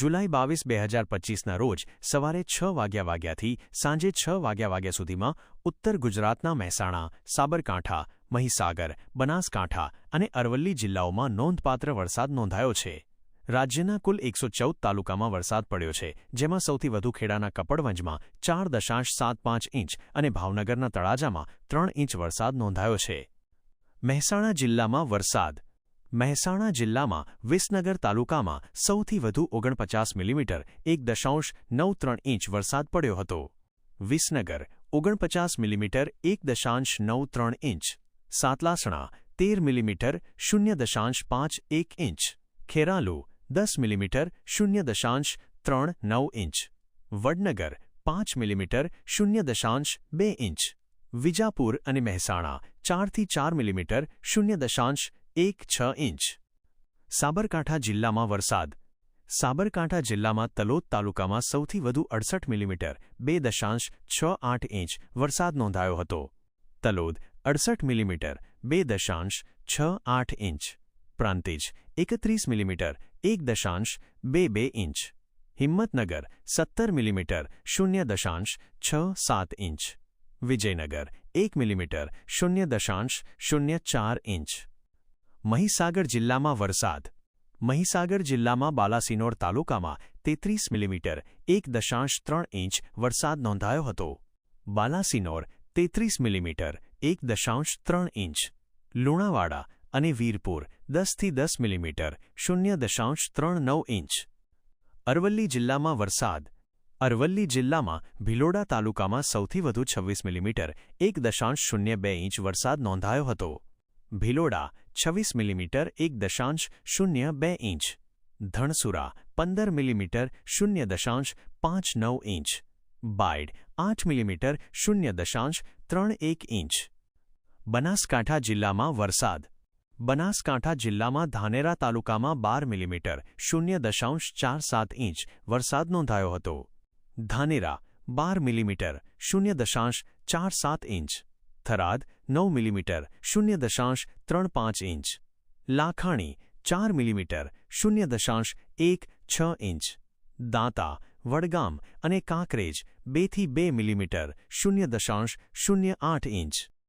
જુલાઈ 22, 2025ના રોજ સવારે 6 વાગ્યાથી સાંજે 6 વાગ્યા સુધીમાં ઉત્તર ગુજરાતના મહેસાણા, સાબરકાંઠા, મહીસાગર, બનાસકાંઠા અને અરવલ્લી જિલ્લાઓમાં નોંધપાત્ર વરસાદ નોંધાયો છે. રાજ્યના કુલ 114 તાલુકામાં વરસાદ પડ્યો છે, જેમાં સૌથી વધુ ખેડાના કપડવંજમાં 4.75 ઇંચ અને ભાવનગરના તળાજામાં 3 ઇંચ વરસાદ નોંધાયો છે. મહેસાણા જિલ્લામાં વરસાદ. મહેસાણા જિલ્લામાં વિસનગર તાલુકામાં સૌથી વધુ 49 મિલીમીટર 1.93 ઇંચ વરસાદ પડ્યો હતો. Visnagar 49 millimetre 1.93 inch. Satlasana 13 millimetre 0.51 inch. Kheralu 10 millimetre 0.39 inch. Vadnagar 5 millimetre 0.2 inch. Vijapur અને મહેસાણા 4થી 4 મિલીમીટર 0.16 ઇંચ. સાબરકાંઠા જિલ્લામાં વરસાદ. સાબરકાંઠા જિલ્લામાં તલોદ તાલુકામાં સૌથી વધુ 68 મિલીમીટર 2.68 ઇંચ વરસાદ નોંધાયો હતો. Talod 68 millimetre 2.68 inch. Prantij 31 millimetre 1.22 inch. Himmatnagar 17 millimetre 0.67 inch. Vijaynagar 1 millimetre 0.04 inch. Mahisagar જિલ્લામાં વરસાદ. મહીસાગર જિલ્લામાં બાલાસિનોર તાલુકામાં 33 મિલીમીટર 1.3 ઇંચ વરસાદ નોંધાયો હતો. Balasinor 33 millimetre 1.3 inch. લુણાવાડા અને વીરપુર 10થી 10 મિલીમીટર 0.39 ઇંચ. અરવલ્લી જિલ્લામાં વરસાદ. અરવલ્લી જિલ્લામાં ભિલોડા તાલુકામાં સૌથી વધુ 26 મિલીમીટર 1.02 ઇંચ વરસાદ નોંધાયો હતો. Bhiloda 26 millimetre 1.02 inch. Dhansura 15 millimetre 0.59 inch. Bayad 8 millimetre 0.31 inch. Banaskantha જિલ્લામાં વરસાદ. બનાસકાંઠા જિલ્લામાં ધાનેરા તાલુકામાં 12 મિલીમીટર 0.47 ઇંચ વરસાદ નોંધાયો હતો. Dhanera 12 millimetre 0.47 inch. Tharad 9 millimetre 0.35 inch. Lakhani 4 millimetre 0.16 inch. Danta, Vadgam અને કાંકરેજ 2થી 2 મિલીમીટર 0.08 ઇંચ.